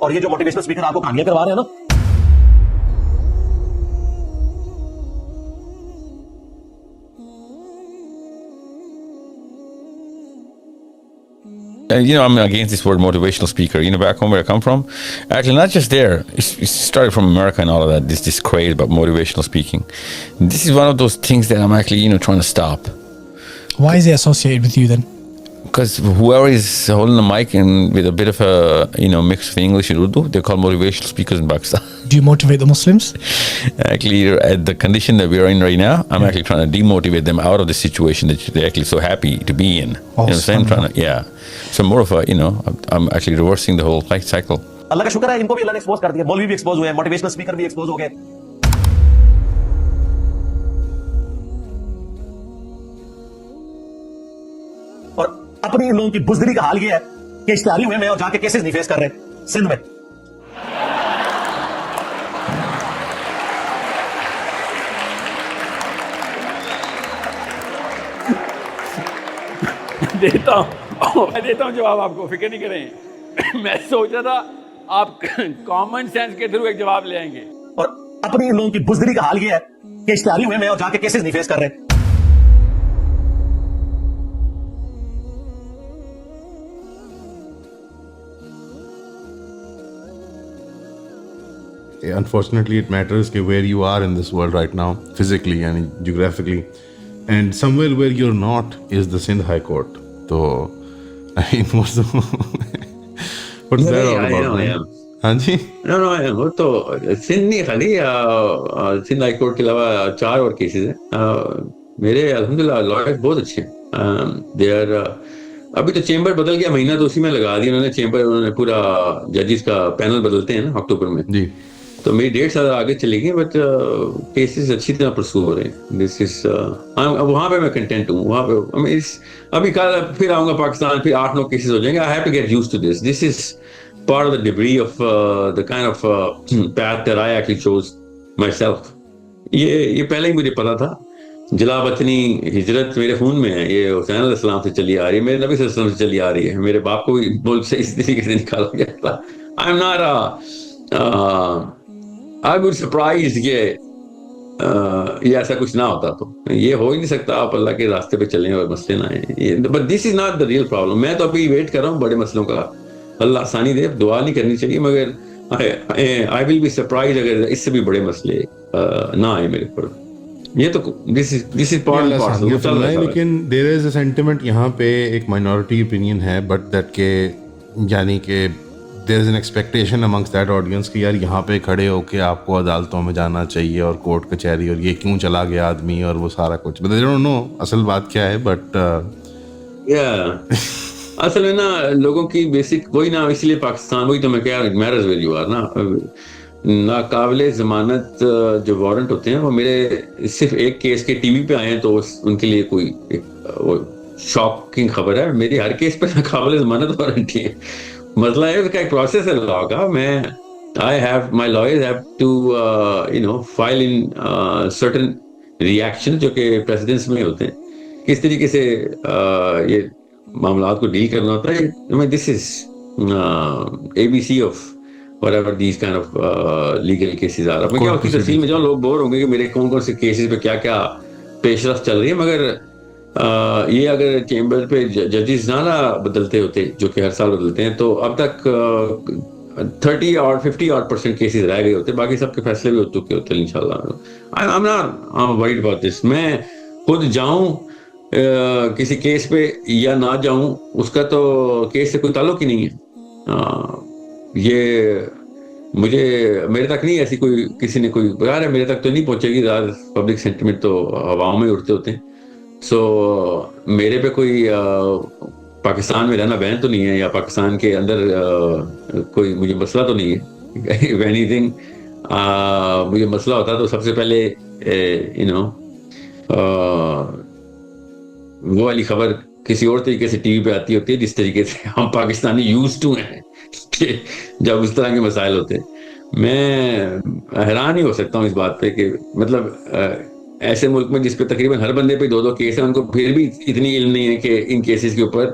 اور یہ جو موٹیویشنل اسپیکر آپ کو کہانیاں کروا رہے ہیں نا, And I'm against this word motivational speaker. Back home where I come from, actually not just there. It started from America and all of that. This craze about motivational speaking. This is one of those things that I'm actually trying to stop. Why is it associated with you then? Because whoever is holding the mic and with a bit of a mix of English and Urdu, they're called motivational speakers in Pakistan. Do you motivate the Muslims? Actually, at the condition that we are in right now, I'm actually trying to demotivate them out of the situation that they're actually so happy to be in. You know what I'm saying? Trying to, So more of a, I'm actually reversing the whole cycle. اللہ کا شکر ہے ان کو بھی اللہ نے expose کر دیا, مولوی بھی ایکسپوز ہوئے ہیں, موٹیویشنل اسپیکر بھی ایکسپوز ہو گئے. اور اپنی ان لوگوں کی بزدلی کا حال یہ ہے کہ اشتہاری ہوئے میں اور جا کے کیسز نہیں فیس کر رہے سندھ میں. دیتا ہوں جواب آپ کو, فکر نہیں کریں. میں سوچ رہا تھا آپ کامن سینس کے تھرو ایک جواب لے آئیں گے. اور اپنی ان لوگوں کی بزدلی کا حال یہ ہے کہ اشتہاری ہوئے میں اور جا کے کیسز نہیں فیس کر رہے. Unfortunately, it matters where you are in this world right now, physically and geographically, and somewhere where you're not is the Sindh High Court. So, I mean, what's that all about? I am. ہاں جی, No, I am. وہ تو سندھ نہیں خالی, Sindh high court کے علاوہ 4 اور cases ہیں. میرے الحمدللہ لائرز بہت اچھے ہیں. ابھی تو چیمبر بدل گیا, مہینہ تو اسی میں لگا دیا انہوں نے. چیمبر انہوں نے پورا ججز کا پینل بدلتے ہیں نا اکتوبر میں جی, تو میری 1.5 سال آگے چلے گی, بٹ کیسز اچھی طرح پرسو ہو رہے ہیں. دس از وہاں پہ میں کنٹینٹ ہوں. وہاں پہ ابھی کل پھر آؤں گا پاکستان, پھر 8-9 کیسز ہو جائیں گے. I have to get used to this. This is part of the debris of the kind of path that I actually chose myself. یہ پہلے ہی مجھے پتا تھا. جلا وطنی ہجرت میرے خون میں ہے. یہ حسین علیہ السلام سے چلی آ رہی ہے, میرے نبی صلی اللہ علیہ وسلم سے چلی آ رہی ہے. میرے باپ کو بھی ملک سے اس طریقے سے نکالا گیا تھا. I am not I would surprised کہ یہ ایسا کچھ نہ ہوتا. تو یہ ہو ہی نہیں سکتا. آپ اللہ کے راستے پہ چلیں اور مسئلے نہ آئیں. But this is not the real problem. میں تو ابھی ویٹ کر رہا ہوں بڑے مسئلوں کا. اللہ آسانی دے. دعا نہیں کرنی چاہیے, مگر I will be surprised اگر اس سے بھی بڑے مسئلے نہ آئے میرے پر. یہ تو this is part and parcel. لیکن there is a sentiment یہاں پہ ایک minority opinion ہے, but that کہ یعنی کہ there is an expectation amongst that audience کہ یار یہاں پہ کھڑے ہو کے آپ کو عدالتوں میں جانا چاہیے اور کورٹ کچہری اور یہ کیوں چلا گیا آدمی اور وہ سارا کچھ. But they don't know اصل بات کیا ہے. But اصل میں نا لوگوں کی بیسک وہی نا, اس لیے پاکستان وہی تو میں کہہ رہا ہوں, میرز ویئر یو آر نا. ناقابل ضمانت جو وارنٹ ہوتے ہیں وہ میرے صرف ایک کیس کے ٹی وی پہ آئے ہیں تو ان کے لیے کوئی شاکنگ خبر ہے. میری ہر کیس پہ ناقابل ضمانت وارنٹ ہی ہے. مسئلہ ہے اس کا ایک پروسیس ہے لا کا. میں my lawyers have to file in certain reactions جو کہ precedents میں ہوتے ہیں, کس طریقے سے یہ معاملات کو ڈیل کرنا ہوتا ہے. This is ABC of whatever these kind of legal cases are. میں کیا اس کی تفصیل میں جاؤں, لوگ بور ہوں گے کہ میرے کون کون سے کیسز پہ کیا کیا پیش رفت چل رہی ہے. مگر یہ اگر چیمبر پہ ججز نہ بدلتے ہوتے, جو کہ ہر سال بدلتے ہیں, تو اب تک 30 اور 50% کیسز رہ گئے ہوتے. باقی سب کے فیصلے بھی ہو چکے ہوتے انشاءاللہ. I'm not worried about this. میں خود جاؤں کسی کیس پہ یا نہ جاؤں, اس کا تو کیس سے کوئی تعلق ہی نہیں ہے. یہ میرے تک نہیں ایسی کوئی کسی نے کوئی بغیر ہے, میرے تک تو نہیں پہنچے گی. زیادہ پبلک سینٹیمنٹ تو ہواؤں میں اڑتے ہوتے ہیں. سو میرے پہ کوئی پاکستان میں رہنا بین تو نہیں ہے, یا پاکستان کے اندر کوئی مجھے مسئلہ تو نہیں ہے. if anything مجھے مسئلہ ہوتا تو سب سے پہلے وہ والی خبر کسی اور طریقے سے ٹی وی پہ آتی ہوتی ہے, جس طریقے سے ہم پاکستانی یوز ٹو ہیں کہ جب اس طرح کے مسائل ہوتے ہیں. میں حیران ہی ہو سکتا ہوں اس بات پہ کہ مطلب ایسے ملک میں جس پہ تقریباً ہر بندے پہ 2 کیس ہیں, ان کو پھر بھی اتنی علم نہیں ہے کہ ان کیسز کے اوپر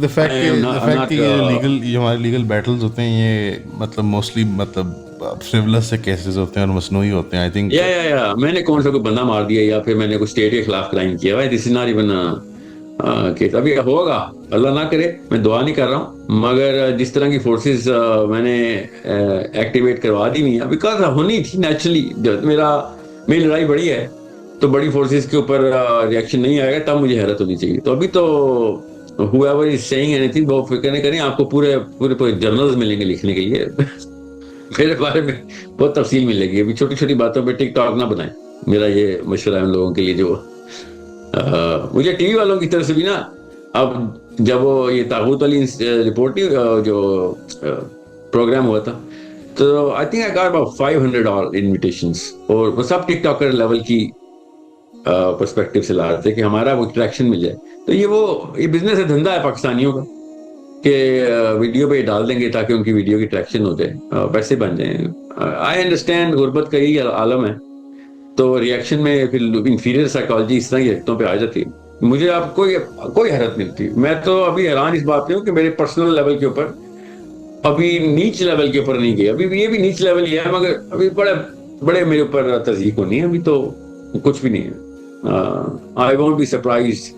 the fact I am not, کہ یہ ہمارے لیگل بیٹلز ہوتے ہیں یہ مطلب موسٹلی مطلب frivolous سے کیسز ہوتے ہیں اور مصنوعی ہوتے ہیں. آئی تھنک یا میں نے کون سا کوئی بندہ مار دیا یا پھر میں نے کوئی اسٹیٹ کے خلاف کرائم کیا ہے, دس از ناٹ ایون کیس. ابھی ہوگا, اللہ نہ کرے, میں دعا نہیں کر رہا ہوں, مگر جس طرح کی فورسز میں نے ایکٹیویٹ کروا دی ہوئی ہیں بیکاز ہونی تھی نیچرلی. جب میری لڑائی بڑی ہے تو بڑی فورسز کے اوپر ریئیکشن نہیں آئے گا, تب مجھے حیرت ہونی چاہیے. تو ابھی تو whoever is saying anything وہ فکر نہیں کریں, آپ کو پورے جرنلز ملیں گے لکھنے کے لیے میرے بارے میں بہت تفصیل ملے گی. ابھی چھوٹی چھوٹی باتوں پہ ٹک ٹاک نہ بنائیں, میرا یہ مشورہ ہے ان لوگوں کے لیے. جو مجھے ٹی وی والوں کی طرف سے بھی نا, اب جب وہ یہ تاغوت والی رپورٹ نہیں جو پروگرام ہوا تھا, تو I think I got about 500 انویٹیشنس, اور وہ سب ٹک ٹاکر لیول کی پرسپیکٹو سے لا رہے تھے کہ ہمارا وہ ٹریکشن مل جائے. تو یہ بزنس ہے, دھندا ہے پاکستانیوں کا کہ ویڈیو پہ ڈال دیں گے تاکہ ان کی ویڈیو کی ٹریکشن ہو جائے, پیسے بن جائیں. آئی انڈرسٹینڈ غربت کا یہی عالم ہے, تو ریئیکشن میں پھر انفیریئر سائیکالوجی اس طرح کی حرکتوں پہ آ جاتی ہے. مجھے آپ کوئی حیرت نہیں ہوتی. میں تو ابھی حیران اس بات پہ ہوں کہ میرے پرسنل لیول کے اوپر ابھی نیچ لیول کے اوپر نہیں گئے. ابھی یہ بھی نیچ لیول ہی ہے, مگر ابھی بڑے میرے اوپر تذیق ہونی ہے. ابھی تو کچھ بھی نہیں ہے. I won't be surprised